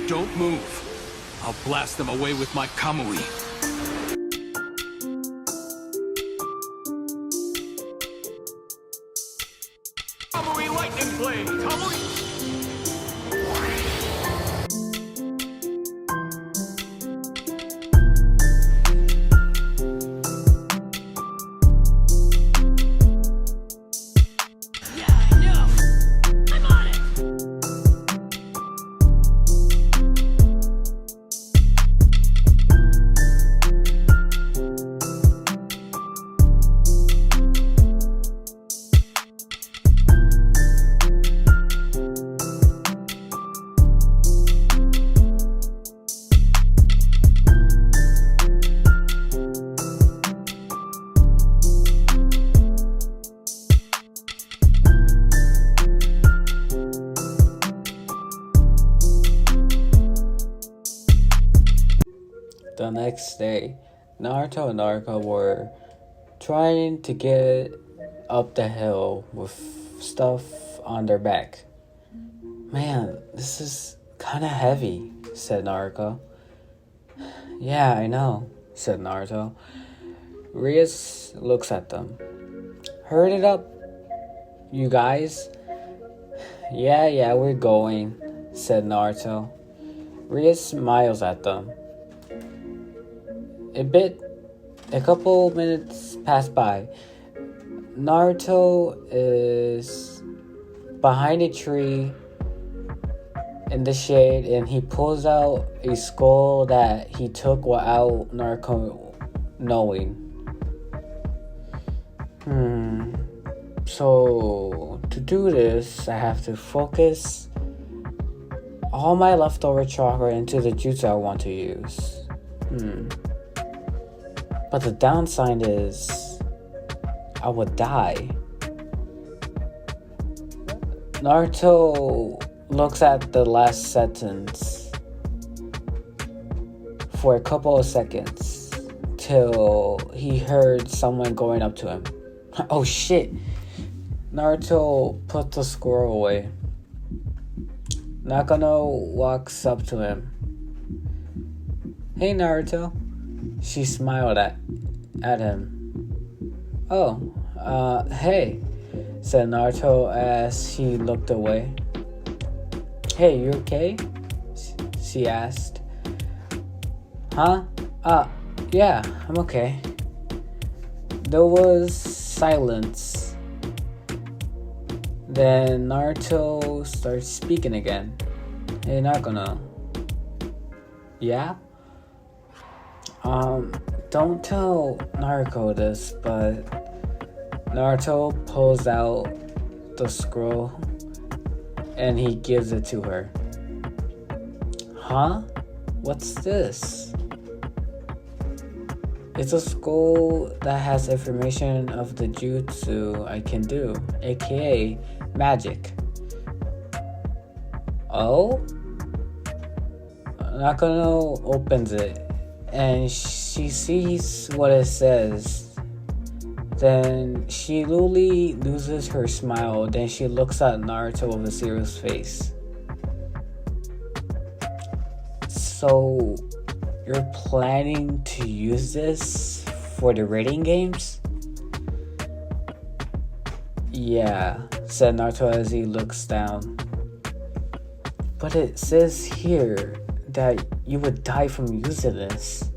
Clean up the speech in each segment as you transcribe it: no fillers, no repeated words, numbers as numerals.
Don't move. I'll blast them away with my Kamui. Kamui lightning blade! Kamui! The next day, Naruto and Naruto were trying to get up the hill with stuff on their back. Man, this is kinda heavy, said Naruto. Yeah, I know, said Naruto. Rias looks at them. Hurry it up, you guys. Yeah, we're going, said Naruto. Rias smiles at them. A couple minutes pass by. Naruto is behind a tree in the shade, and he pulls out a skull that he took without Naruto knowing. So to do this, I have to focus all my leftover chakra into the jutsu I want to use. But the downside is I would die. Naruto looks at the last sentence for a couple of seconds till he heard someone going up to him. Oh shit! Naruto put the squirrel away. Nakano walks up to him. Hey Naruto. She smiled at him. Oh, hey, said Naruto as he looked away. Hey, you okay? She asked. Huh? Yeah, I'm okay. There was silence. Then Naruto starts speaking again. Hey, Nakano. Yeah? Don't tell Naruto this, but Naruto pulls out the scroll and he gives it to her. Huh? What's this? It's a scroll that has information of the jutsu I can do, aka magic. Oh? Nakano opens it and she sees what it says. Then she literally loses her smile. Then she looks at Naruto with a serious face. So, you're planning to use this for the rating games? Yeah, said Naruto as he looks down. But it says here that you would die from using this.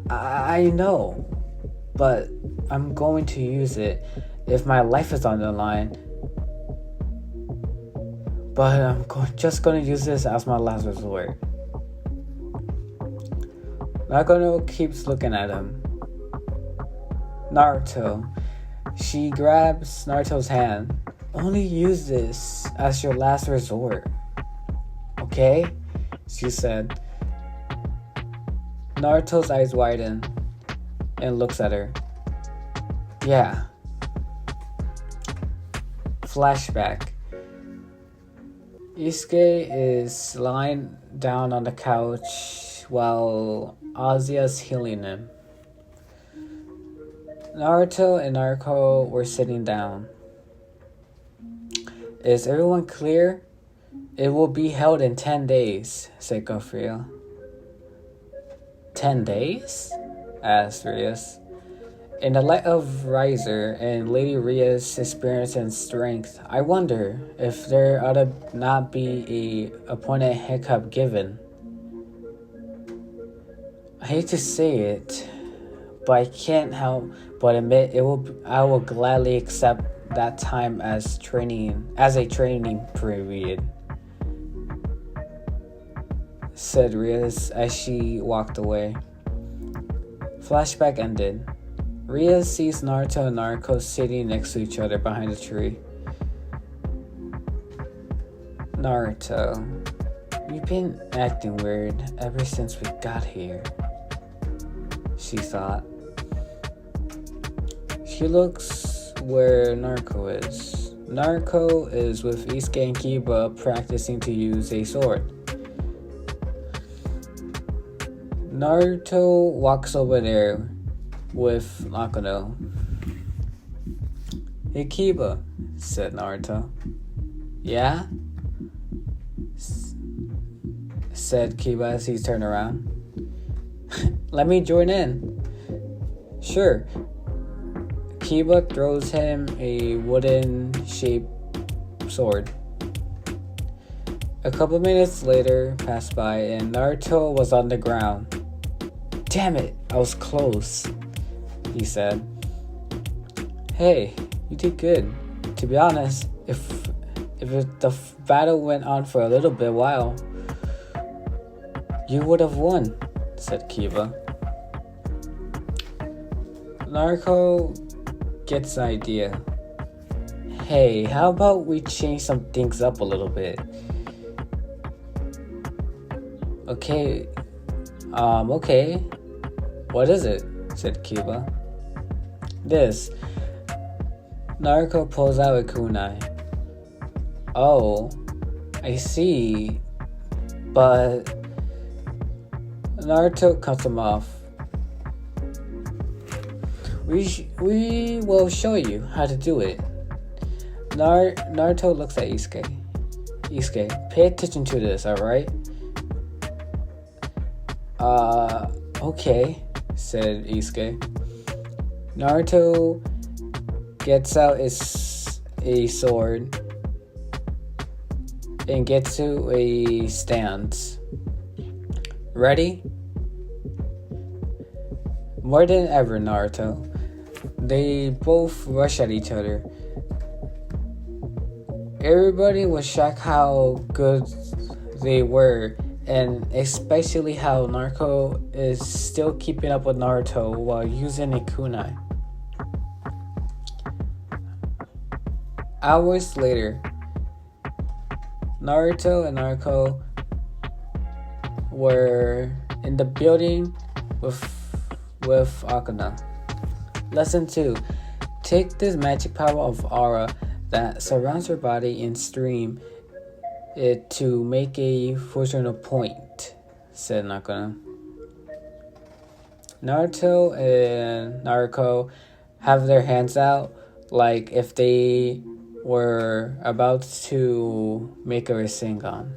I know, but I'm going to use it if my life is on the line. But I'm just going to use this as my last resort. Nakano keeps looking at him. Naruto. She grabs Naruto's hand. Only use this as your last resort. Okay? She said. Naruto's eyes widen and looks at her. Yeah. Flashback. Isuke is lying down on the couch while Azuya's healing him. Naruto and Naruto were sitting down. Is everyone clear? It will be held in 10 days, said Gofria. 10 days? Asked Rias. In the light of Riser and Lady Ria's experience and strength, I wonder if there ought to not be a appointed hiccup given. I hate to say it, but I can't help but admit I will gladly accept that time as a training period, said Rias as she walked away. Flashback ended. Rias sees Naruto and Naruto sitting next to each other behind a tree. Naruto, you've been acting weird ever since we got here, she thought. She looks where Naruto is. Naruto is with Isuke and Kiba practicing to use a sword. Naruto walks over there with Nakano. Hey Kiba, said Naruto. Yeah? Said Kiba as he turned around. Let me join in. Sure. Kiba throws him a wooden-shaped sword. A couple minutes later passed by and Naruto was on the ground. Damn it, I was close, he said. Hey, you did good. To be honest, if the battle went on for a little bit while, you would have won, said Kiba. Naruto gets an idea. Hey, how about we change some things up a little bit? Okay. Okay. What is it? Said Kiba. This. Naruto pulls out a kunai. Oh, I see. But Naruto cuts him off. We will show you how to do it. Naruto looks at Isuke. Isuke, pay attention to this, alright? Okay, said Isuke. Naruto gets out a sword and gets to a stance. Ready? More than ever, Naruto. They both rush at each other. Everybody was shocked how good they were, and especially how Naruto is still keeping up with Naruto while using a kunai. Hours later, Naruto and Naruto were in the building with Akana. Lesson 2. Take this magic power of aura that surrounds your body and stream it to make a functional point, said Nakano. Naruto and Naruto have their hands out like if they were about to make a Rasengan.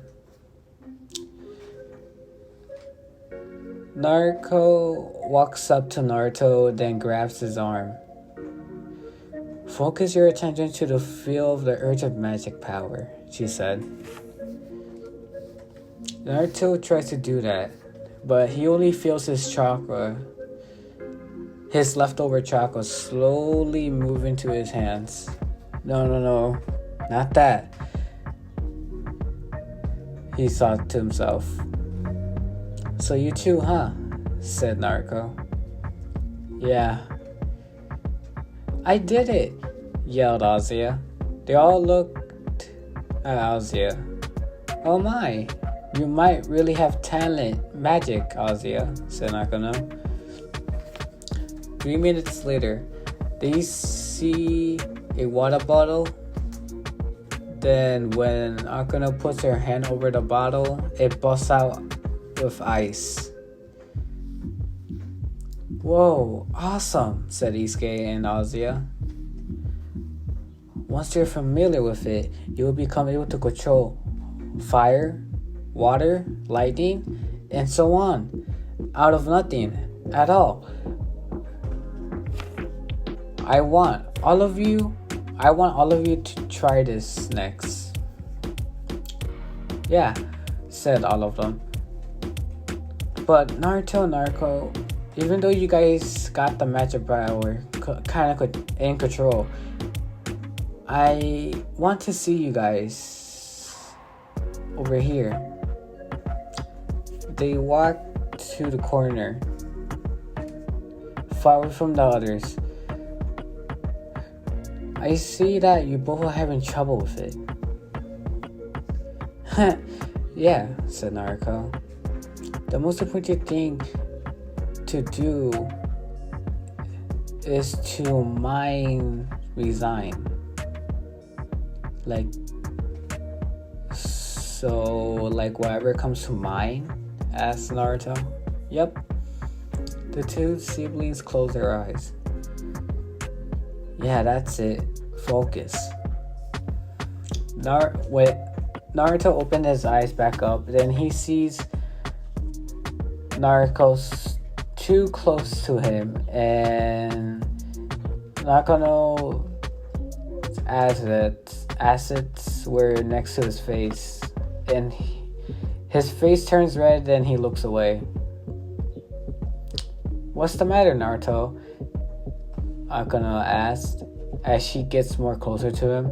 Naruto walks up to Naruto, then grabs his arm. Focus your attention to the feel of the urge of magic power, she said. Naruto tries to do that, but he only feels his leftover chakra slowly move into his hands. No, not that, he thought to himself. So you too, huh? Said Naruto. Yeah. I did it, yelled Azia. They all looked at Azia. Oh my, you might really have magic, Azia, said Nakano. 3 minutes later, they see a water bottle. Then when Akano puts her hand over the bottle, it busts out with ice. Whoa, awesome, said Isuke and Azia. Once you're familiar with it, you will become able to control fire, water, lightning, and so on, out of nothing at all. I want all of you to try this next. Yeah, said all of them. But Naruto and Naruto, even though you guys got the magic power kind of in control, I want to see you guys over here. They walked to the corner, far away from the others. I see that you both are having trouble with it. Yeah, said Naruto. The most important thing to do is to resign. Like whatever comes to mind? Asked Naruto. Yep. The two siblings closed their eyes. Yeah, that's it. Focus. Naruto opened his eyes back up. Then he sees Naruto's too close to him, and Naruto's assets were next to his face, and his face turns red. Then he looks away. What's the matter, Naruto? Akano asked as she gets more closer to him.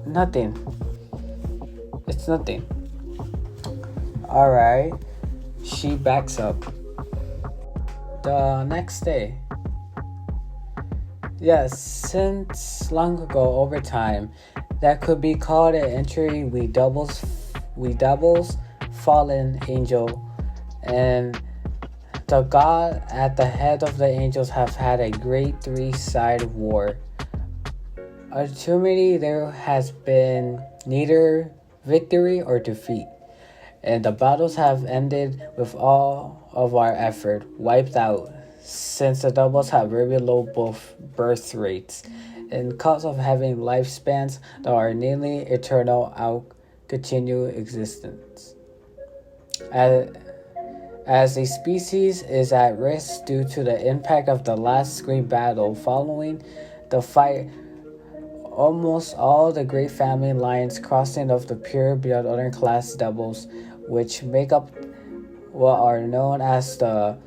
Nothing. It's nothing. Alright. She backs up. The next day. Yes, since long ago, over time, that could be called an entry. We doubles fallen angel, and the god at the head of the angels have had a great three-sided war. Ultimately, there has been neither victory or defeat, and the battles have ended with all of our effort wiped out, since the doubles have very low birth rates and cause of having lifespans that are nearly eternal out continued existence. As a species is at risk due to the impact of the last screen battle. Following the fight, almost all the great family lines crossing of the pure blood other class doubles, which make up what are known as the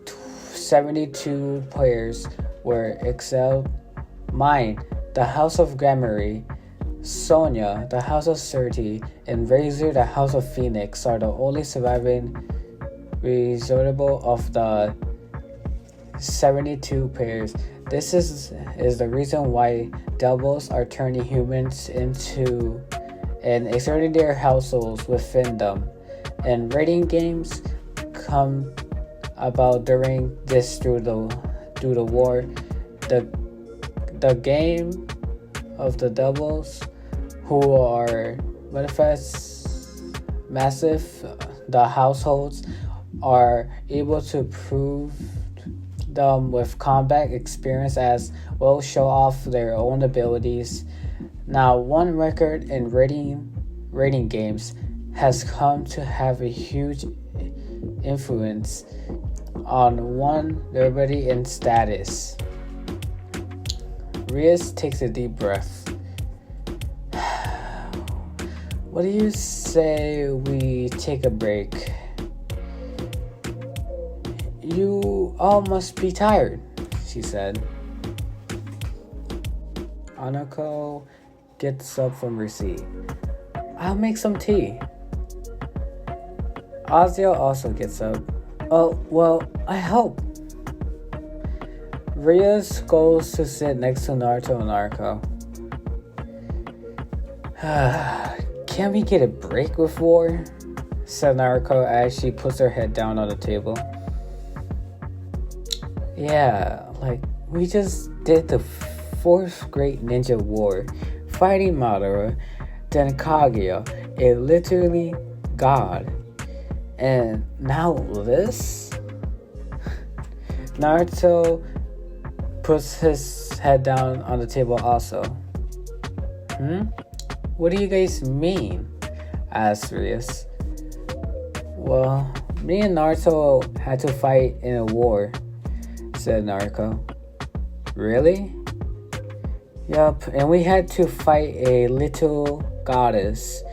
72 players, were excelled. Mine, the House of Gramarye, Sonia, the House of Surti, and Razor, the House of Phoenix, are the only surviving resortable of the 72 pairs. This is the reason why doubles are turning humans into and exerting their households within them. And rating games come about during this through the war. The game of the doubles who are massive, the households are able to prove them with combat experience as well, show off their own abilities. Now, one record in rating games has come to have a huge influence on one liberty and status. Rias takes a deep breath. What do you say we take a break? You all must be tired, she said. Anako gets up from her seat. I'll make some tea. Azio also gets up. Oh, well, I hope. Rias goes to sit next to Naruto and Naruto. Can't we get a break with war? Said Naruto as she puts her head down on the table. Yeah, like, we just did the fourth great ninja war, fighting Madara, then Kaguya, a literally god. And now this? Naruto puts his head down on the table also. What do you guys mean? Asked Rias. Well, me and Naruto had to fight in a war, said Naruto. Really? Yup, and we had to fight a little goddess.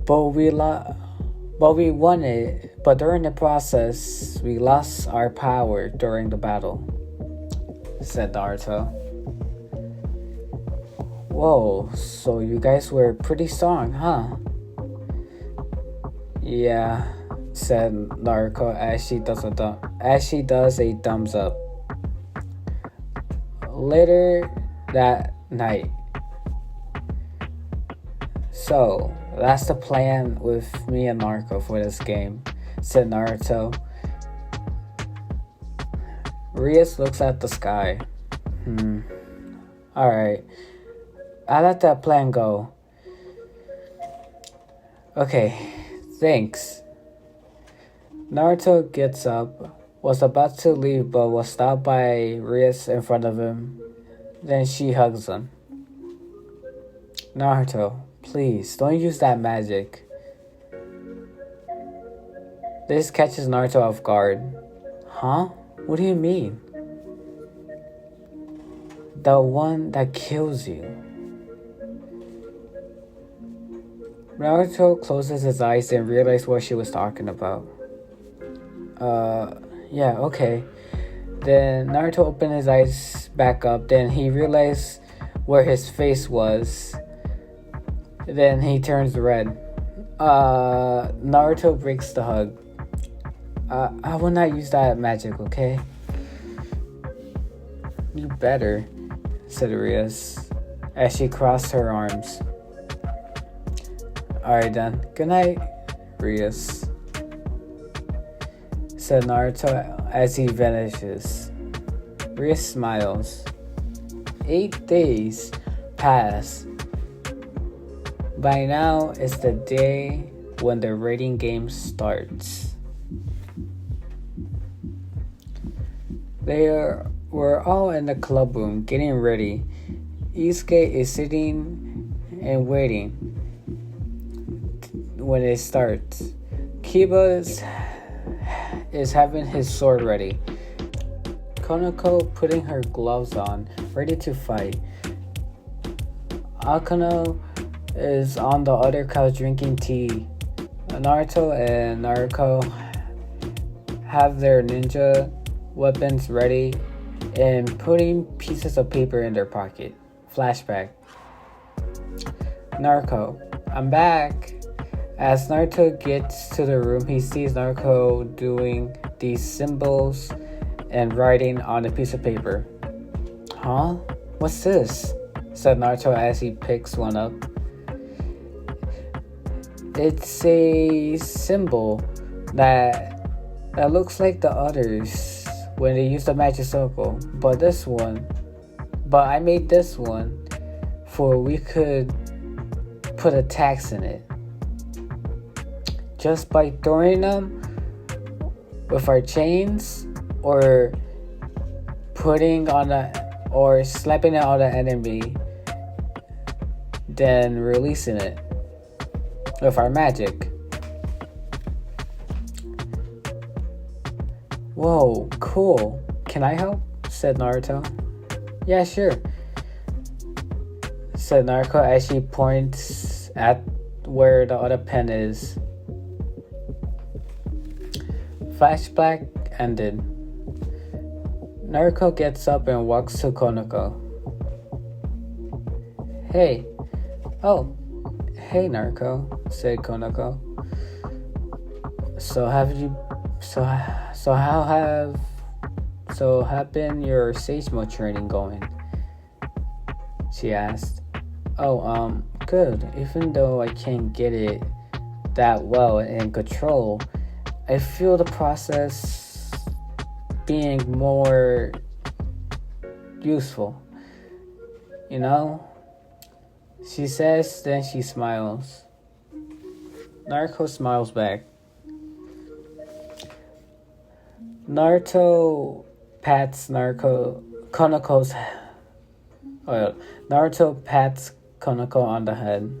But we won it. But during the process, we lost our power during the battle, said Naruto. Whoa, so you guys were pretty strong, huh? Yeah, said Naruto as she does a thumbs up. Later that night. So, that's the plan with me and Naruto for this game, said Naruto. Rias looks at the sky. Alright. I let that plan go. Okay, thanks. Naruto gets up, was about to leave but was stopped by Rias in front of him. Then she hugs him. Naruto, please, don't use that magic. This catches Naruto off guard. Huh? What do you mean? The one that kills you. Naruto closes his eyes and realizes what she was talking about. Yeah, okay. Then Naruto opened his eyes back up. Then he realized where his face was. Then he turns red. Naruto breaks the hug. I will not use that magic, okay? You better, said Rias, as she crossed her arms. Alright then, good night, Rias, said Naruto as he vanishes. Rias smiles. 8 days pass. By now, it's the day when the raiding game starts. We're all in the club room getting ready. Isuke is sitting and waiting when it starts. Kiba is having his sword ready. Konoko putting her gloves on, ready to fight. Akano is on the other couch drinking tea. Naruto and Naruto have their ninja weapons ready and putting pieces of paper in their pocket. Flashback. Naruto, I'm back. As Naruto gets to the room, he sees Naruto doing these symbols and writing on a piece of paper. Huh? What's this? Said Naruto as he picks one up. It's a symbol that looks like the others when they use the magic circle, but I made this one for we could put attacks in it. Just by throwing them with our chains or slapping it on the enemy, then releasing it with our magic. Whoa, cool. Can I help? Said Naruto. Yeah, sure, said Naruto as she points at where the other pen is. Flashback ended. Naruto gets up and walks to Konoko. Hey. Oh. Hey, Naruto, said Konoko. So have been your Sage Mode training going? She asked. Oh, good. Even though I can't get it that well in control, I feel the process being more useful. You know? She says, then she smiles. Naruto smiles back. Naruto pats Konoko's. Naruto pats Konoko on the head.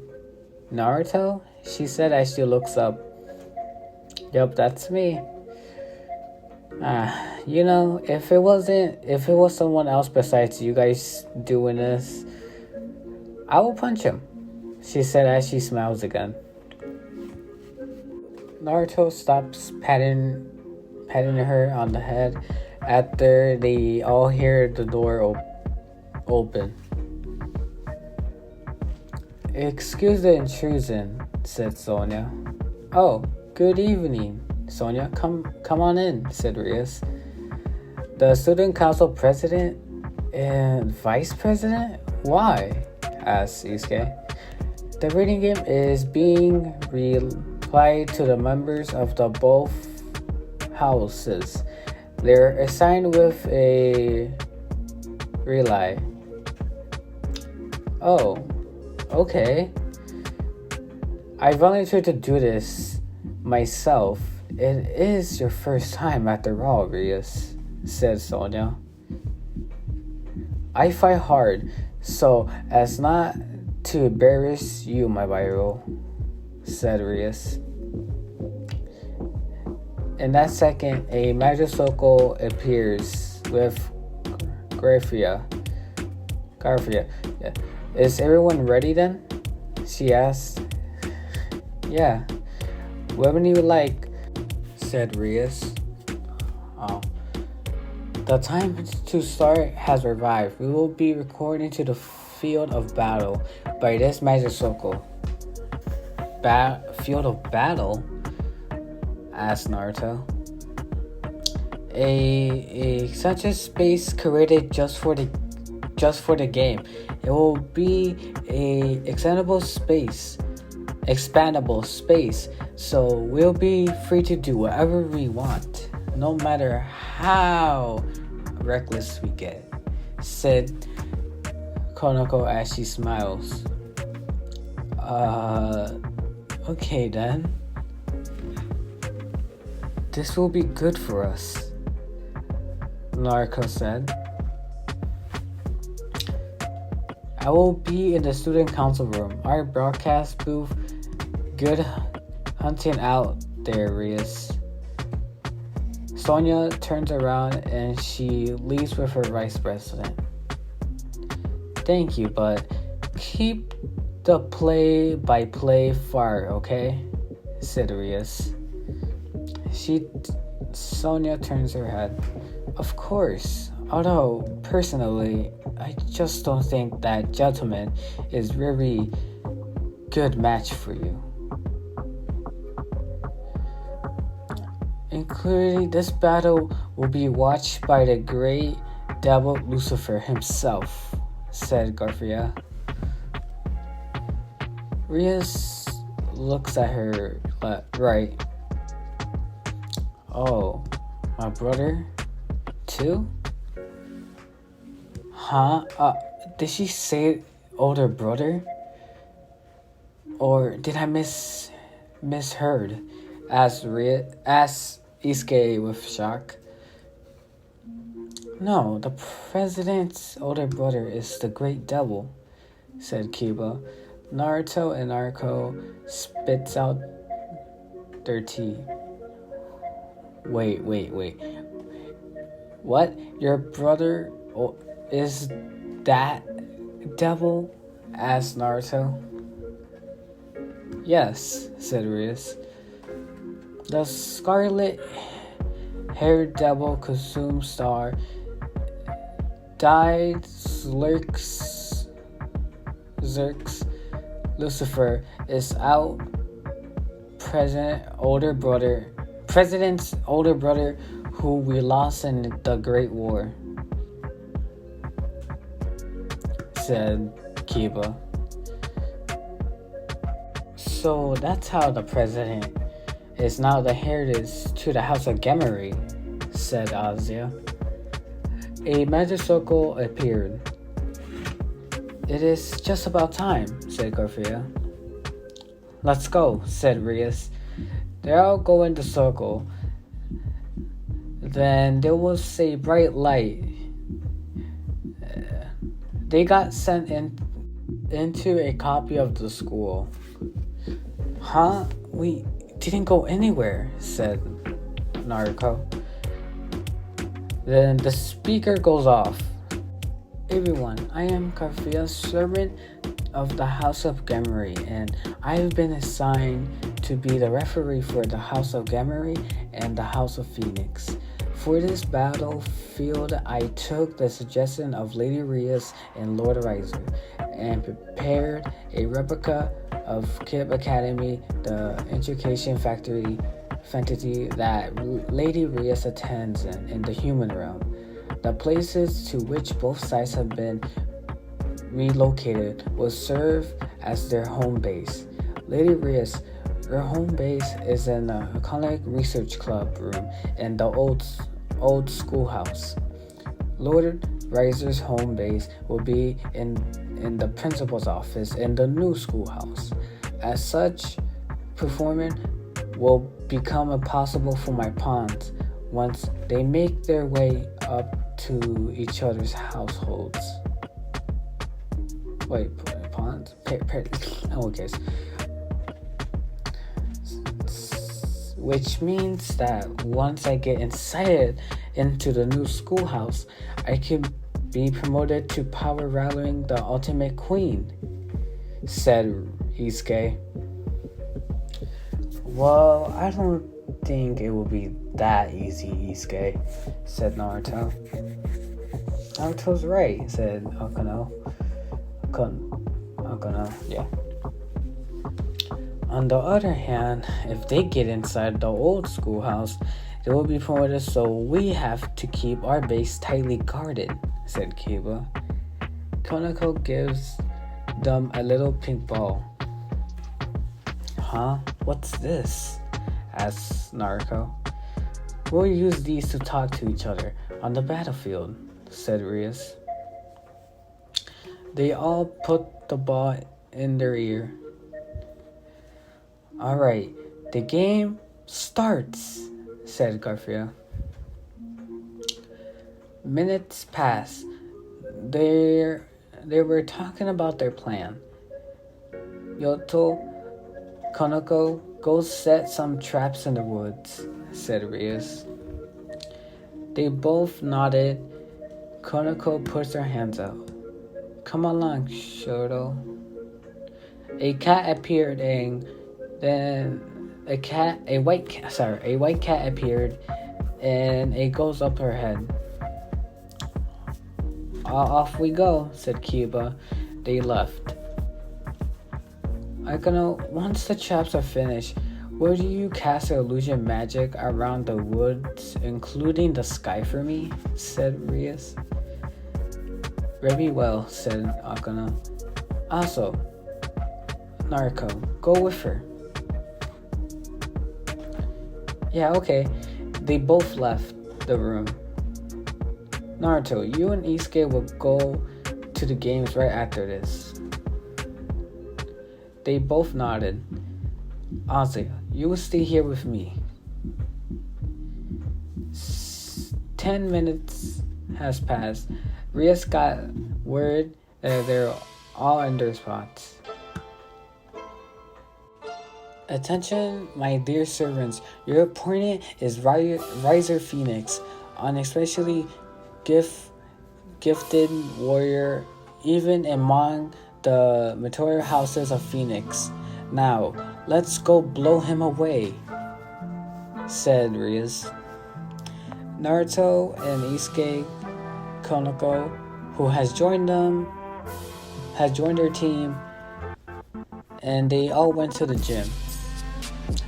Naruto? She said as she looks up. Yup, that's me. If it was someone else besides you guys doing this, I will punch him, she said as she smiles again. Naruto stops patting her on the head after they all hear the door open. Excuse the intrusion, said Sonia. Oh, good evening, Sonia. Come on in, said Rias. The student council president and vice president? Why? Asked Isuke. The reading game is being replied to the members of the both houses. They're assigned with a relay. Oh, okay. I volunteered to do this myself. It is your first time after all, Rias, said Sonia. I fight hard so as not to embarrass you, my Biro, said Rias. In that second, a magic circle appears with Garfia. Yeah. Is everyone ready then? She asked. Yeah. Whatever you like, said Rias. The time to start has arrived. We will be recording to the field of battle by this magic circle. Field of battle? Asked Naruto. Such a space created just for the game. It will be a expandable space. So we'll be free to do whatever we want, no matter how reckless we get, said Konoko as she smiles. Okay then. This will be good for us, Naruto said. I will be in the student council room. Our broadcast booth. Good hunting out there, Rias. Sonia turns around and she leaves with her vice president. Thank you, but keep the play-by-play far, okay? Said Rias. Sonia turns her head. Of course. Although, personally, I just don't think that gentleman is very good match for you. Including this battle will be watched by the great devil Lucifer himself, said Garfia. Rias looks at her right. Oh, my brother? Too? Huh? Did she say older brother? Or did I misheard? Asked Isuke with shock. No, the president's older brother is the great devil, said Kiba. Naruto and Naruto spits out their tea. Wait. What? Your brother is that devil? Asked Naruto. Yes, said Rias. The scarlet-haired devil Kusum Star died Zerx Lucifer is out. President's older brother who we lost in the Great War, said Kiba. So that's how the president is now the heritage to the House of Gemery, said Azia. A magic circle appeared. It is just about time, said Garfia. Let's go, said Rias. They all go in the circle. Then there was a bright light They got sent into a copy of the school. Huh? We didn't go anywhere, said Naruto. Then the speaker goes off. Everyone, I am Kafuya, servant of the House of Gameri, and I have been assigned to be the referee for the House of Gameri and the House of Phoenix. For this battlefield, I took the suggestion of Lady Rias and Lord Riser and prepared a replica of Kib Academy, the education fantasy that Lady Rias attends in the human realm. The places to which both sides have been relocated will serve as their home base. Lady Rias, her home base is in the iconic research club room in the old schoolhouse. Lord Riser's home base will be in the principal's office in the new schoolhouse. As such, performing will become impossible for my pawns once they make their way up to each other's households. Wait, pawns? Oh, okay. Which means that once I get incited into the new schoolhouse, I can be promoted to power rallying the ultimate queen, said Isuke. Well, I don't think it will be that easy, Isuke, said Naruto. Naruto's right, said Akano. Yeah. On the other hand, if they get inside the old schoolhouse, they will be promoted, so we have to keep our base tightly guarded, said Kiba. Konako gives them a little pink ball. Huh? What's this? Asks Naruto. We'll use these to talk to each other on the battlefield, said Rias. They all put the ball in their ear. Alright, the game starts, said Garfia. Minutes pass. They were talking about their plan. Yoto, Konoko, go set some traps in the woods, said Rias. They both nodded. Konoko puts her hands out. Come along, Shoto. A cat appeared and then a white cat appeared and it goes up her head. Off we go, said Kiba. They left. Akano, once the traps are finished, will you cast illusion magic around the woods, including the sky for me? Said Rias. Very well, said Akano. Also, Naruto, go with her. Yeah, okay. They both left the room. Naruto, you and Isuke will go to the games right after this. They both nodded. Asuya, you will stay here with me. 10 minutes has passed. Rias got word that they're all in their spots. Attention, my dear servants. Your opponent is Riser Phoenix, an especially gifted warrior, even among the Meteor houses of Phoenix. Now, let's go blow him away, said Rias. Naruto and Isuke Konoko, who has joined their team, and they all went to the gym.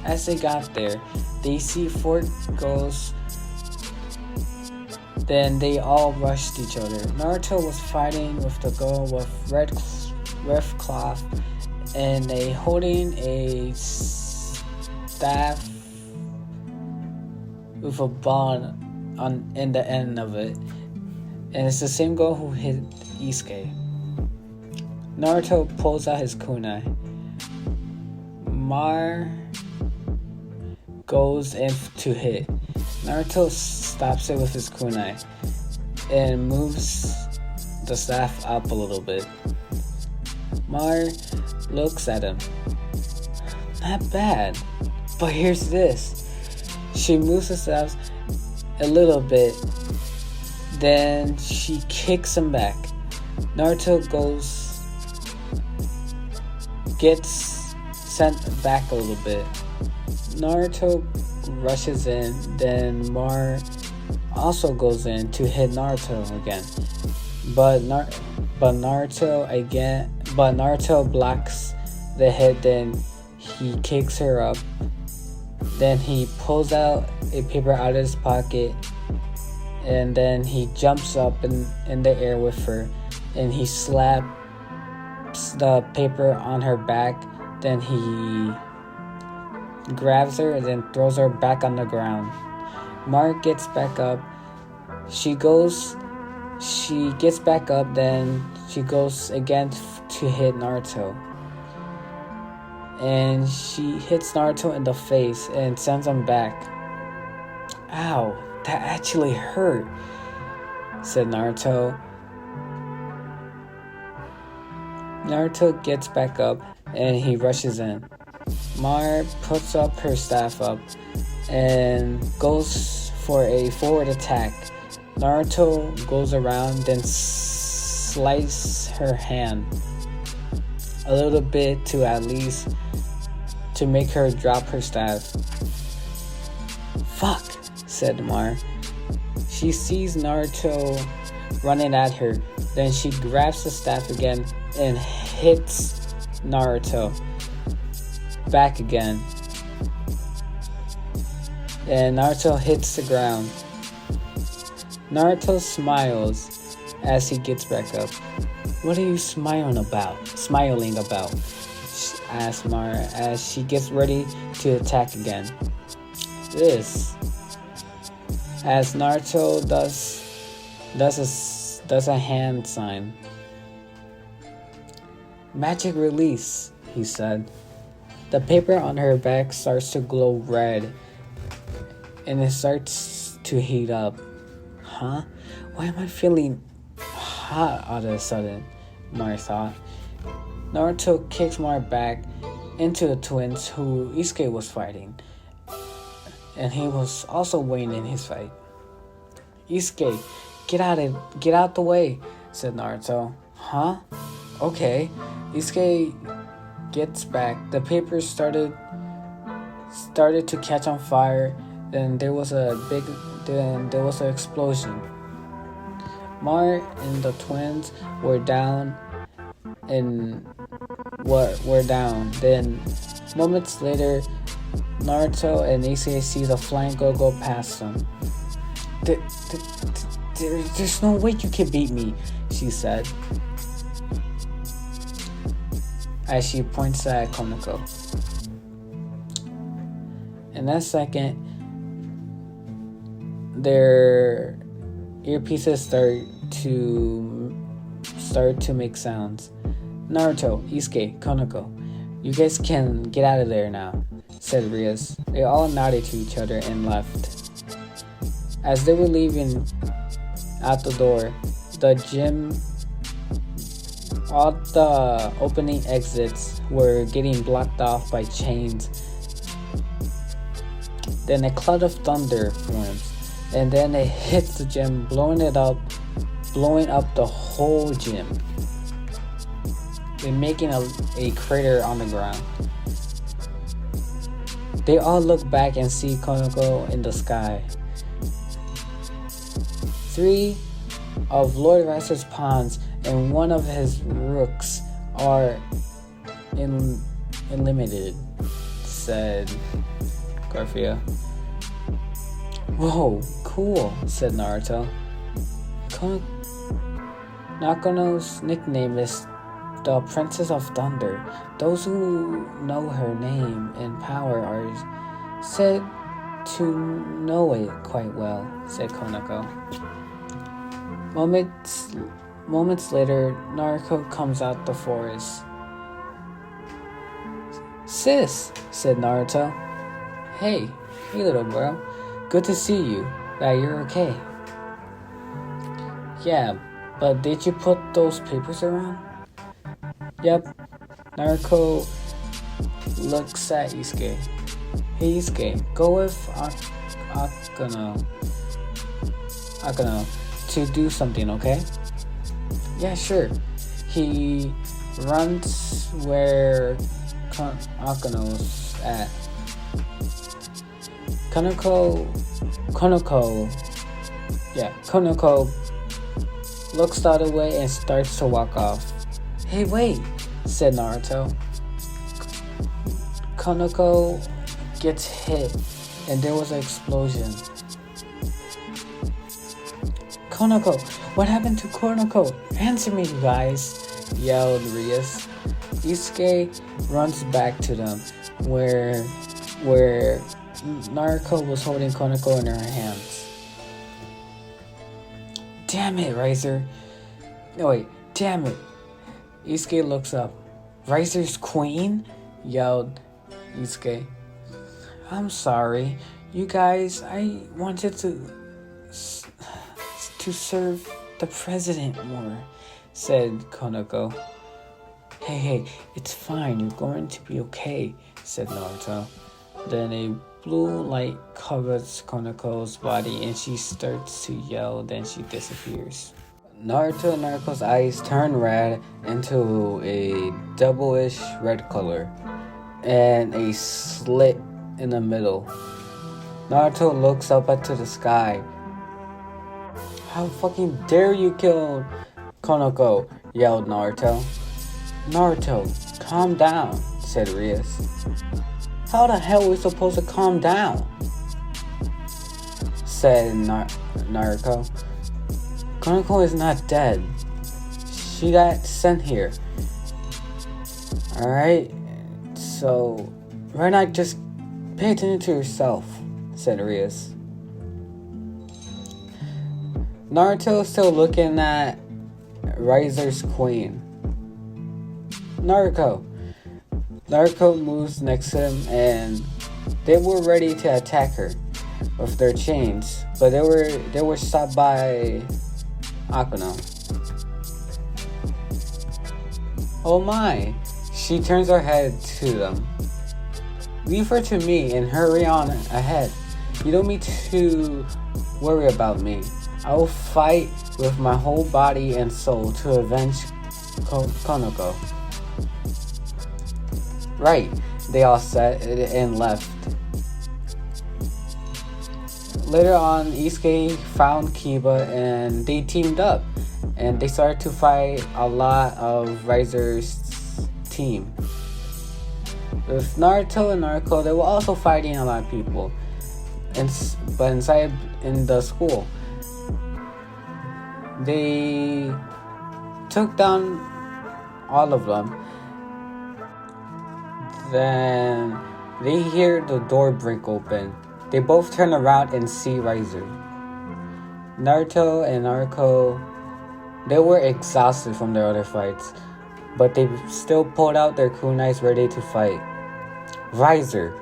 As they got there, they see 4 girls. Then they all rushed each other. Naruto was fighting with the girl with red cloth and holding a staff with a ball in the end of it. And it's the same girl who hit Isuke. Naruto pulls out his kunai. Mar goes in to hit. Naruto stops it with his kunai and moves the staff up a little bit. Mar looks at him. Not bad, but here's this. She moves the staff a little bit, then she kicks him back. Naruto gets sent back a little bit. Naruto rushes in, then Mar also goes in to hit Naruto again. But Naruto blocks the hit, then he kicks her up. Then he pulls out a paper out of his pocket, and then he jumps up in the air with her, and he slaps the paper on her back. Then he grabs her and then throws her back on the ground. Mark gets back up. She gets back up, then she goes again to hit Naruto. And she hits Naruto in the face and sends him back. Ow, that actually hurt, said Naruto. Naruto gets back up and he rushes in. Mar puts up her staff up and goes for a forward attack. Naruto goes around, then slices her hand a little bit to make her drop her staff. Fuck, said Mar. She sees Naruto running at her. Then she grabs the staff again and hits Naruto back again. And Naruto hits the ground. Naruto smiles as he gets back up. What are you smiling about? Asks Mar as she gets ready to attack again. This, as Naruto does a hand sign. Magic release, he said. The paper on her back starts to glow red, and it starts to heat up. Huh? Why am I feeling hot all of a sudden? Mar thought. Naruto kicks Mar back into the twins who Isuke was fighting, and he was also winning in his fight. Isuke, get out the way, said Naruto. Huh? Okay. Isuke gets back. The paper started to catch on fire. Then there was an explosion. Mar and the twins were down. Then moments later, Naruto and Isuke see the flying go past them. There's no way you can beat me, she said, as she points at Konoko. In that second, their earpieces start to make sounds. Naruto, Isuke, Konoko, you guys can get out of there now, said Rias. They all nodded to each other and left. As they were leaving out the door, the gym, all the opening exits were getting blocked off by chains. Then a cloud of thunder forms, and then it hits the gym, blowing up the whole gym, and making a crater on the ground. They all look back and see Konoko in the sky. 3 of Lord Ricer's pawns and 1 of his rooks are eliminated, said Garfia. Whoa, cool, said Naruto. Nakono's nickname is the Princess of Thunder. Those who know her name and power are said to know it quite well, said Konoko. Moments later, Naruto comes out the forest. Sis, said Naruto. Hey little girl. Good to see you. That you're okay. Yeah, But did you put those papers around? Yep. Naruto looks at Isuke. Hey Isuke, go with Akano to do something, okay? Yeah, sure. He runs where Akano's at. Konoko looks the other way and starts to walk off. Hey, wait, said Naruto. Konoko gets hit and there was an explosion. Konoko, what happened to Konoko? Answer me, you guys, yelled Rias. Isuke runs back to them where Naruto was holding Konoko in her hands. Damn it, Riser. No, wait, damn it. Isuke looks up. Riser's queen? Yelled Isuke. I'm sorry. You guys, I wanted to serve the president more, said Konoko. Hey, it's fine. You're going to be okay, said Naruto. Then a blue light covers Konoko's body and she starts to yell, then she disappears. Naruto and Naruto's eyes turn red into a double-ish red color and a slit in the middle. Naruto looks up into the sky. How fucking dare you kill Konoko, yelled Naruto. Naruto, calm down, said Rias. How the hell are we supposed to calm down? Said Naruto. Konoko is not dead. She got sent here. Alright? So, right now just pay attention to yourself, said Rias. Naruto is still looking at Riser's queen. Naruto moves next to him and they were ready to attack her with their chains, but they were stopped by Akano. Oh my! She turns her head to them. Leave her to me and hurry on ahead. You don't need to worry about me. I will fight with my whole body and soul to avenge Konoko. Right, they all said and left. Later on, Isuke found Kiba and they teamed up. And they started to fight a lot of Riser's team. With Naruto and Naruto, they were also fighting a lot of people. But inside in the school, they took down all of them. Then they hear the door break open. They both turn around and see Riser. Naruto and Naruto, they were exhausted from their other fights, but they still pulled out their kunais ready to fight. Riser,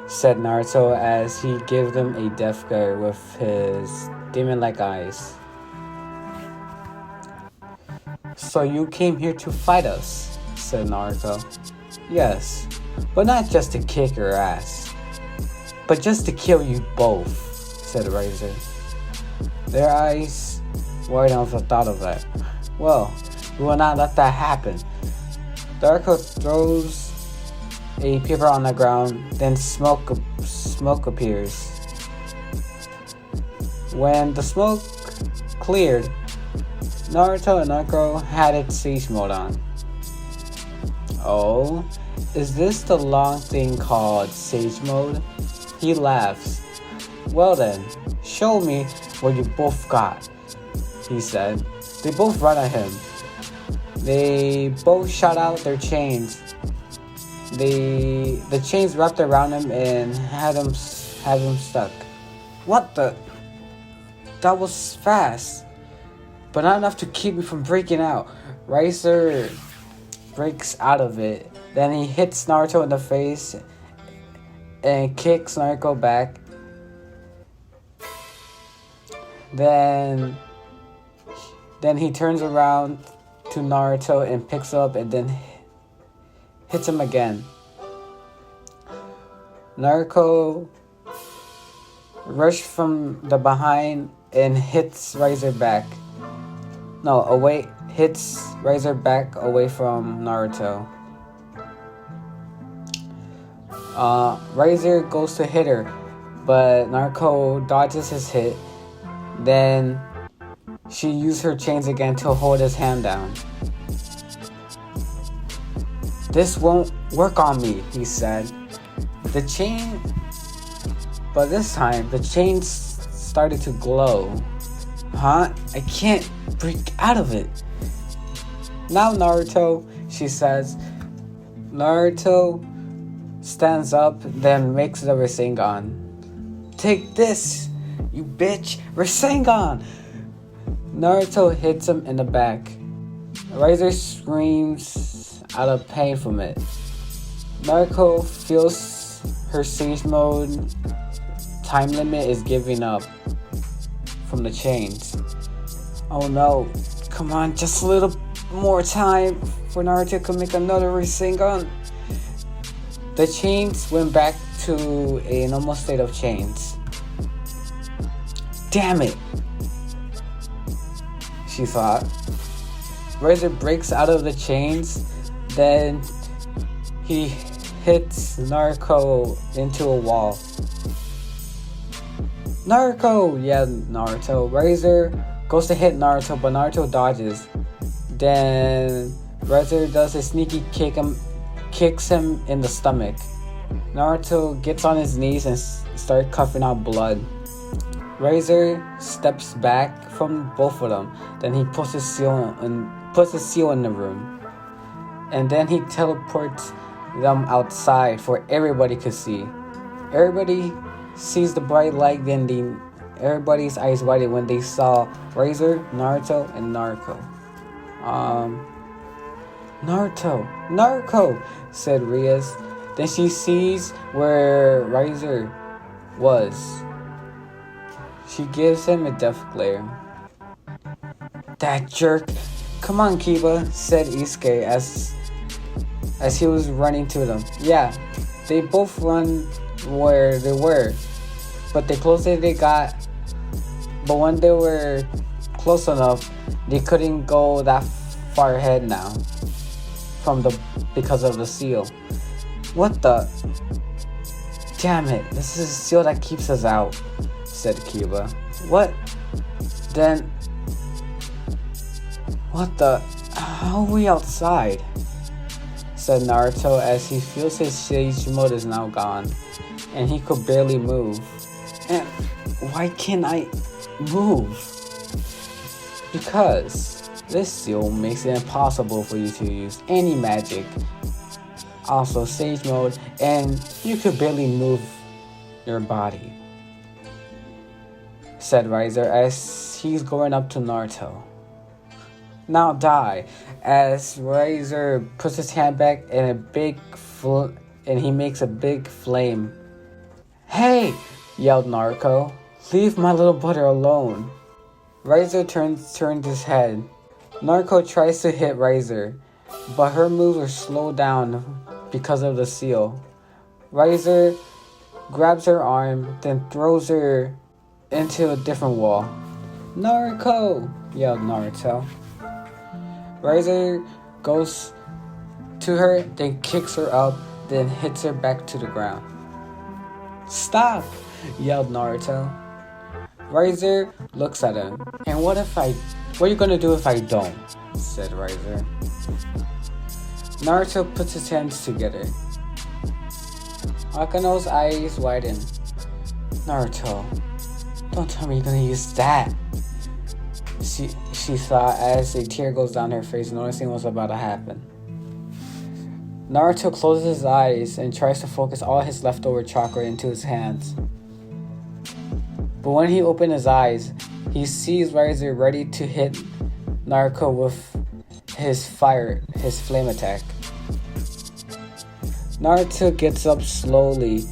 said Naruto as he gave them a death glare with his demon-like eyes. So you came here to fight us, said Naruto. Yes, but not just to kick your ass, but just to kill you both, said Riser. Their eyes widened with the thought of that. Well, we will not let that happen. Naruto throws a paper on the ground, then smoke appears. When the smoke cleared, Naruto and Naruto had its Sage Mode on. Oh, is this the long thing called Sage Mode? He laughs. Well then, show me what you both got, he said. They both run at him. They both shot out their chains. The chains wrapped around him and had him stuck. What the? That was fast, but not enough to keep me from breaking out. Riser breaks out of it. Then he hits Naruto in the face and kicks Naruto back. Then Then he turns around to Naruto and picks up and then hits him again. Naruto rushed from the behind and hits Riser back. Hits Riser back away from Naruto. Riser goes to hit her, but Naruto dodges his hit. Then she used her chains again to hold his hand down. "This won't work on me," he said. But this time, the chains started to glow. "Huh? I can't break out of it." "Now, Naruto," she says. Naruto stands up, then makes the Rasengan. "Take this, you bitch! Rasengan!" Naruto hits him in the back. Riser screams out of pain from it. Naruto feels her Sage Mode time limit is giving up from the chains. Oh no, come on, just a little more time for Naruto to make another Rasengan. The chains went back to a normal state of chains. "Damn it," she thought. Razor breaks out of the chains, then he hits Naruto into a wall. "Naruto!" yelled Naruto. Razor goes to hit Naruto, but Naruto dodges. Then Razor does a sneaky kick and kicks him in the stomach. Naruto gets on his knees and starts coughing out blood. Razor steps back from both of them. Then he puts his seal in the room. And then he teleports them outside for everybody to see. Everybody sees the bright light, then everybody's eyes widened when they saw Razor, Naruto, and Naruto. Naruto, said Rias. Then she sees where Razor was. She gives him a death glare. "That jerk! Come on, Kiba," said Isuke as he was running to them. Yeah, they both run where they were, but the closer they got, but when they were close enough, they couldn't go that far ahead now because of the seal. "What the? Damn it, this is a seal that keeps us out," said Kiba. "What? Then what the? How are we outside?" said Naruto as he feels his Sage Mode is now gone and he could barely move. "And why can't I move?" "Because this seal makes it impossible for you to use any magic. Also Sage Mode, and you could barely move your body," said Riser as he's going up to Naruto. "Now die," as Razor puts his hand back and he makes a big flame. "Hey!" yelled Naruto. "Leave my little brother alone." Razor turned his head. Naruto tries to hit Razor, but her moves are slowed down because of the seal. Razor grabs her arm, then throws her into a different wall. "Naruto!" yelled Naruto. Razor goes to her, then kicks her up, then hits her back to the ground. "Stop!" yelled Naruto. Razor looks at him. "And what are you gonna do if I don't?" said Razor. Naruto puts his hands together. Akano's eyes widen. "Naruto, don't tell me you're gonna use that," she thought as a tear goes down her face, noticing what's about to happen. Naruto closes his eyes and tries to focus all his leftover chakra into his hands. But when he opens his eyes, he sees Razor ready to hit Naruto with his flame attack. Naruto gets up slowly,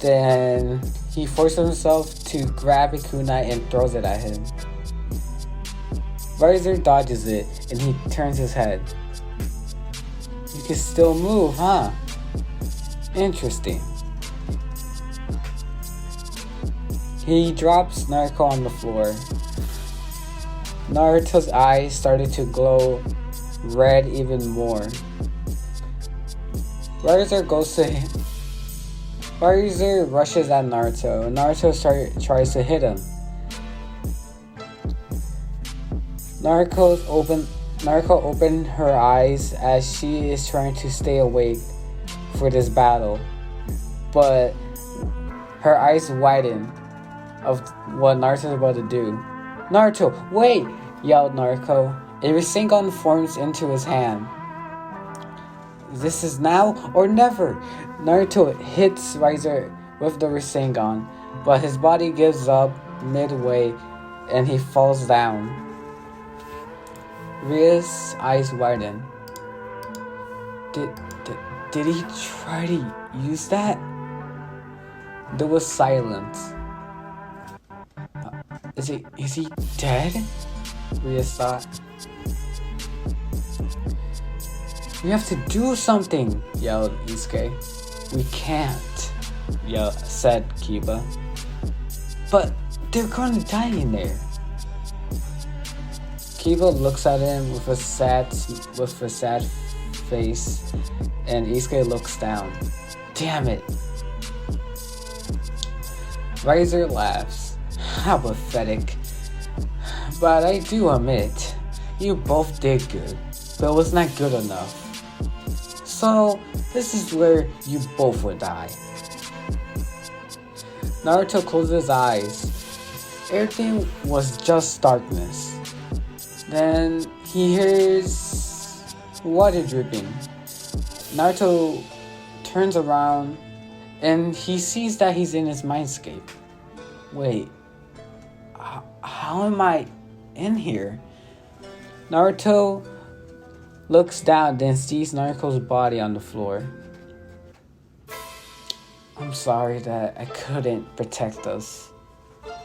then he forces himself to grab a kunai and throws it at him. Riser dodges it and he turns his head. You can still move, huh? Interesting. He drops Naruto on the floor. Naruto's eyes started to glow red even more. Riser rushes at Naruto, and Naruto tries to hit him. Naruto opened her eyes as she is trying to stay awake for this battle, but her eyes widen of what Naruto's about to do. Naruto, wait! Yelled Naruto. A Rasengan forms into his hand. This is now or never. Naruto hits Riser with the Rasengan, but his body gives up midway and he falls down. Ria's eyes widen. Did he try to use that? There was silence. Is he dead? Ria thought. We have to do something, yelled Isuke. We can't, said Kiba. But they're gonna die in there. Kiba looks at him with a sad face, and Isuke looks down. Damn it. Riser laughs. How pathetic. But I do admit, you both did good, but it was not good enough. So, this is where you both would die. Naruto closes his eyes. Everything was just darkness. Then he hears water dripping. Naruto turns around and he sees that he's in his mindscape. Wait, how am I in here? Naruto looks down, then sees Naruto's body on the floor. I'm sorry that I couldn't protect us.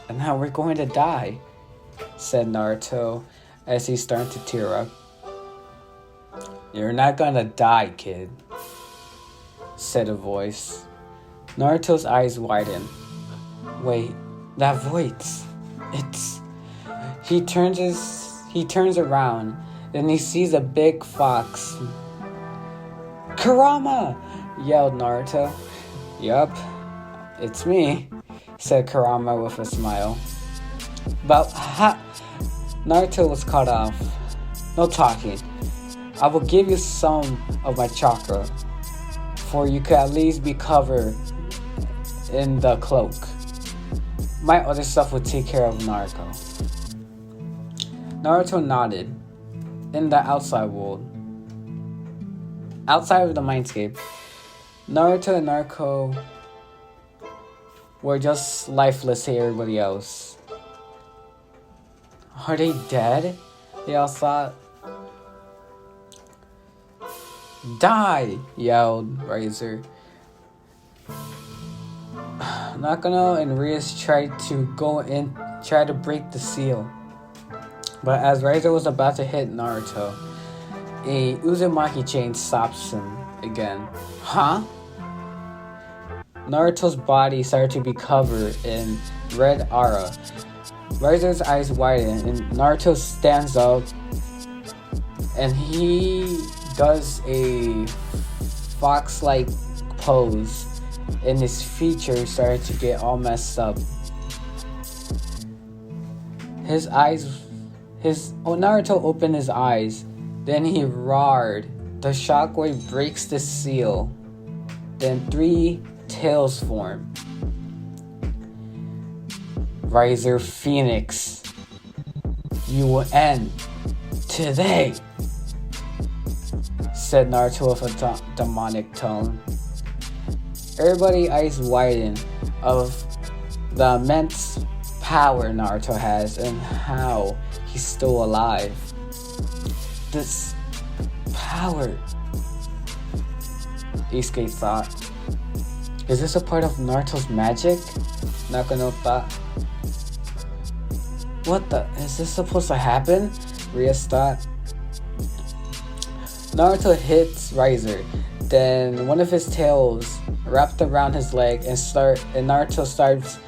And now we're going to die, said Naruto as he started to tear up. You're not gonna die, kid, said a voice. Naruto's eyes widen. Wait, that voice. He turns around, then he sees a big fox. Kurama! Yelled Naruto. Yup, it's me, said Kurama with a smile. But Naruto was cut off. No talking. I will give you some of my chakra, for you could at least be covered in the cloak. My other stuff will take care of Naruto. Naruto nodded. In the outside world, outside of the mindscape, Naruto and Naruto were just lifeless to everybody else. Are they dead? They all thought. Die! Yelled Riser. Nakano and Rias tried to break the seal. But as Riser was about to hit Naruto, a Uzumaki chain stops him again. Huh? Naruto's body started to be covered in red aura. Riser's eyes widen and Naruto stands up and he does a fox-like pose and his features started to get all messed up. Naruto opened his eyes, then he roared. The shockwave breaks the seal. Then 3 tails form. Riser Phoenix, you will end today, said Naruto with a demonic tone. Everybody's eyes widen of the immense power Naruto has and how he's still alive. This power, Isuke thought. Is this a part of Naruto's magic? Nakano thought. What the? Is this supposed to happen? Rias thought. Naruto hits Riser, then one of his tails wrapped around his leg and Naruto starts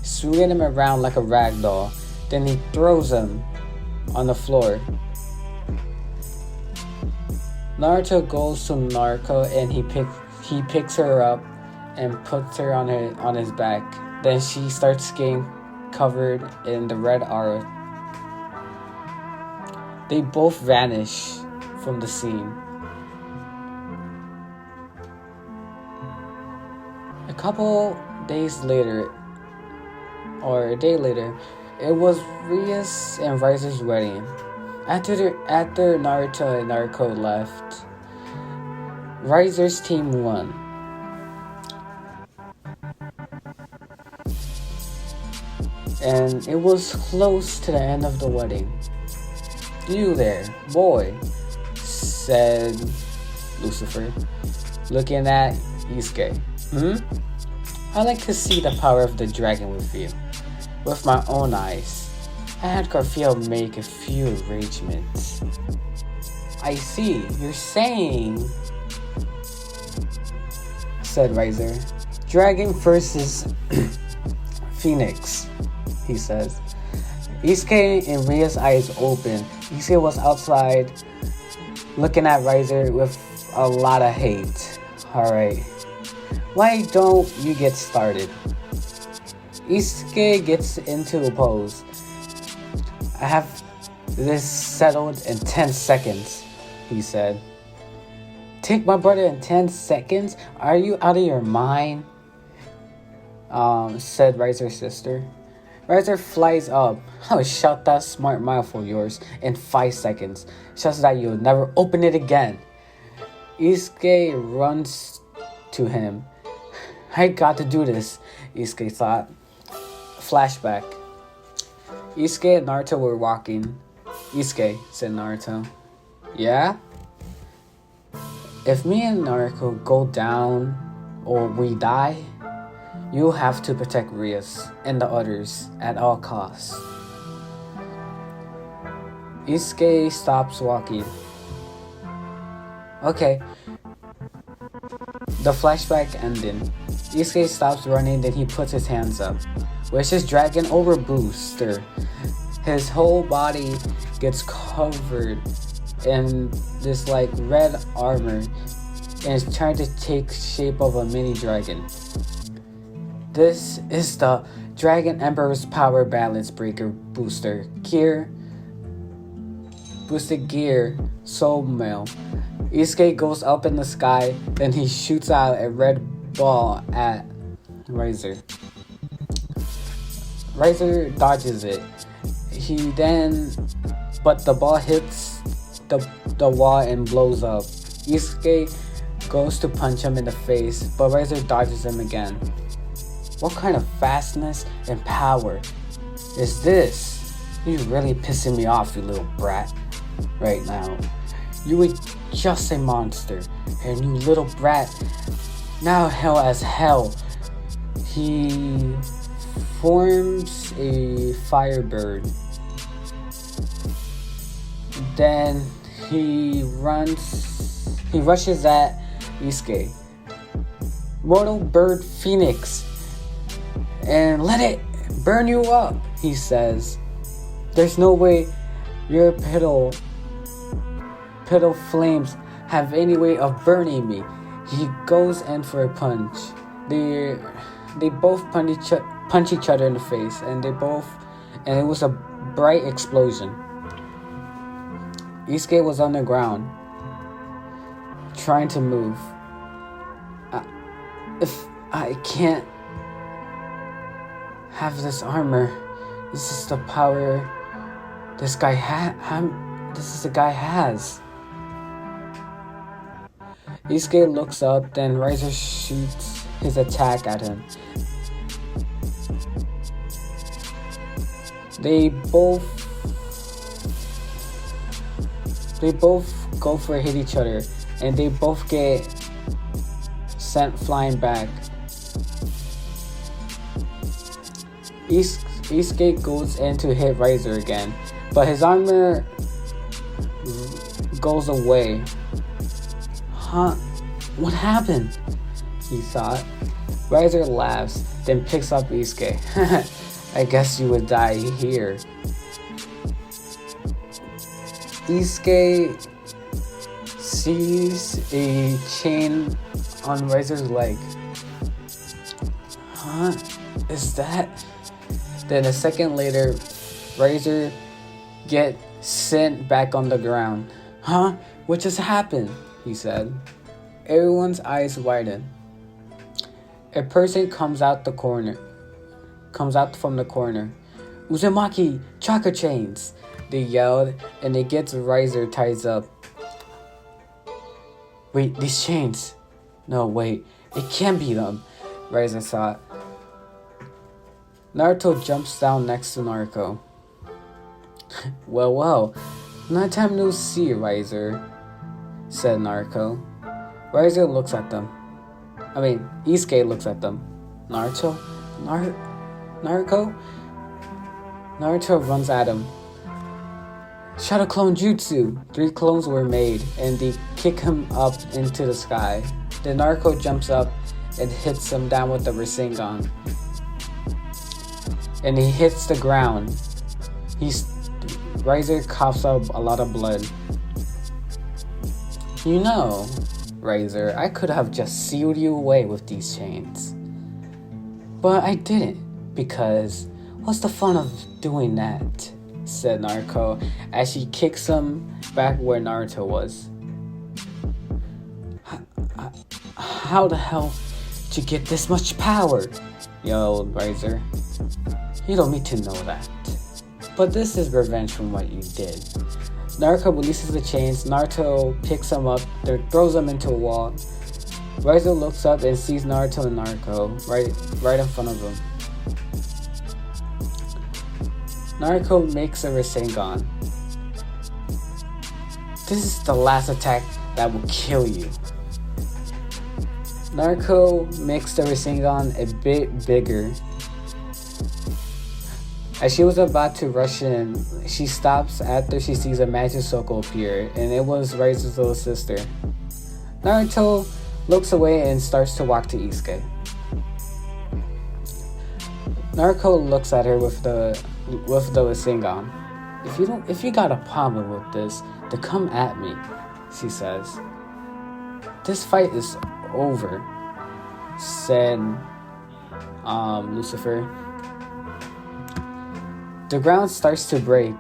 swinging him around like a rag doll. Then he throws him on the floor. Naruto goes to Naruto and he picks her up and puts her on his back. Then she starts getting covered in the red aura. They both vanish from the scene. A couple days later, or a day later, it was Rias and Riser's wedding. After Naruto and Naruto left, Riser's team won. And it was close to the end of the wedding. "You there, boy," said Lucifer, looking at Isuke. "I like to see the power of the dragon with you. With my own eyes. I had Garfield make a few arrangements." "I see, you're saying," said Riser. "Dragon versus Phoenix," he says. Isuke and Ria's eyes open. Isuke was outside looking at Riser with a lot of hate. "Alright, why don't you get started?" Isuke gets into a pose. "I have this settled in 10 seconds, he said. "Take my brother in 10 seconds? Are you out of your mind?" Said Riser's sister. Riser flies up. "I'll shut that smart mouth of yours in 5 seconds, just that you'll never open it again." Isuke runs to him. "I got to do this," Isuke thought. Flashback. Isuke and Naruto were walking. "Isuke," said Naruto. "Yeah?" "If me and Naruto go down or we die, you'll have to protect Rias and the others at all costs." Isuke stops walking. "Okay." The flashback ended. Isuke stops running, then he puts his hands up. With his dragon over booster, his whole body gets covered in this like red armor and is trying to take shape of a mini dragon. This is the Dragon Emperor's Power Balance Breaker Booster Gear. Boosted Gear Soul Mail. Isuke goes up in the sky, then he shoots out a red ball at Riser. Riser dodges it. But the ball hits the wall and blows up. Isuke goes to punch him in the face, but Riser dodges him again. "What kind of fastness and power is this? You're really pissing me off, you little brat, right now. You were just a monster, and you little brat, now hell as hell." He forms a firebird. Then he rushes at Isuke. "Mortal Bird Phoenix, and let it burn you up," he says. "There's no way your petal flames have any way of burning me." He goes in for a punch. They both punch each other in the face, and it was a bright explosion. Isuke was on the ground, trying to move. If I can't have this armor, this is the power this guy has. Isuke looks up, then Riser shoots his attack at him. They both go for hit each other, and they both get sent flying back. Isuke goes in to hit Riser again, but his armor goes away. Huh? What happened? He thought. Riser laughs, then picks up Isuke. I guess you would die here. Isuke sees a chain on Riser's leg. Huh? Is that? Then a second later, Riser gets sent back on the ground. Huh? What just happened? He said. Everyone's eyes widen. A person comes out from the corner. Uzumaki, chakra chains! They yelled, and it gets Riser tied up. Wait, these chains! No, wait, it can't be them, Riser thought. Naruto jumps down next to Naruto. Well, long time no see, Riser, said Naruto. Riser looks at them. Isuke looks at them. Naruto? Naruto? Naruto runs at him. Shadow Clone Jutsu! 3 clones were made, and they kick him up into the sky. Then Naruto jumps up and hits him down with the Rasengan. And he hits the ground. Riser coughs up a lot of blood. You know, Riser, I could have just sealed you away with these chains. But I didn't, because what's the fun of doing that? Said Naruto as she kicks him back where Naruto was. How the hell did you get this much power? Yelled Riser. You don't need to know that. But this is revenge from what you did. Naruto releases the chains. Naruto picks him up, throws him into a wall. Riser looks up and sees Naruto and Naruto right in front of him. Naruto makes a Rasengan. This is the last attack that will kill you. Naruto makes the Rasengan a bit bigger. As she was about to rush in, she stops after she sees a magic circle appear, and it was Riser's little sister. Naruto looks away and starts to walk to Isuke. Naruto looks at her with the Rasengan. If you got a problem with this, then come at me, she says. This fight is over, said Lucifer. The ground starts to break.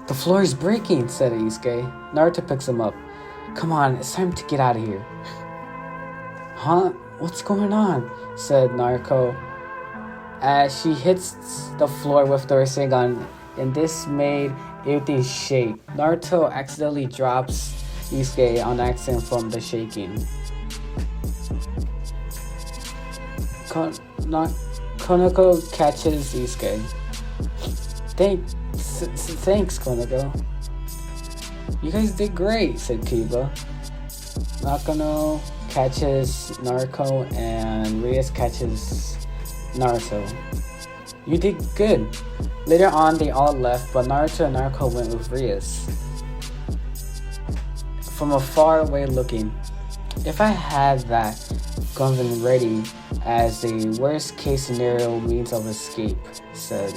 The floor is breaking, said Isuke. Naruto picks him up. Come on, it's time to get out of here. Huh? What's going on? Said Naruto as she hits the floor with the Rasengan, and this made everything shake. Naruto accidentally drops Isuke on accident from the shaking. Konoko catches Isuke. Thanks, Konoko. You guys did great, said Kiba. Nakano catches Naruto and Rias catches Naruto. You did good. Later on, they all left, but Naruto and Naruto went with Rias. From afar away looking, if I had that gun ready as the worst case scenario means of escape, said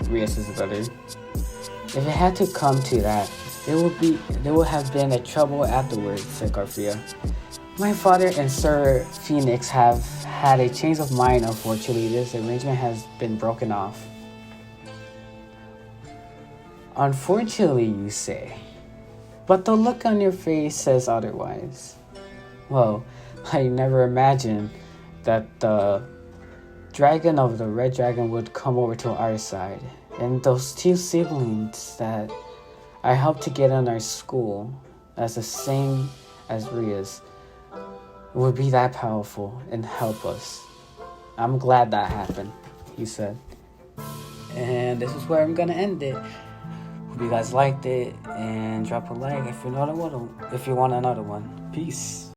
Rias' brother. If it had to come to that, there would have been a trouble afterwards, said Garcia. My father and Sir Phoenix have had a change of mind. Unfortunately, this arrangement has been broken off. Unfortunately, you say. But the look on your face says otherwise. Well, I never imagined that the dragon of the Red Dragon would come over to our side. And those 2 siblings that I helped to get in our school as the same as Rias would be that powerful and help us. I'm glad that happened, he said. And this is where I'm gonna end it. Hope you guys liked it, and drop a like if you want another one. Peace.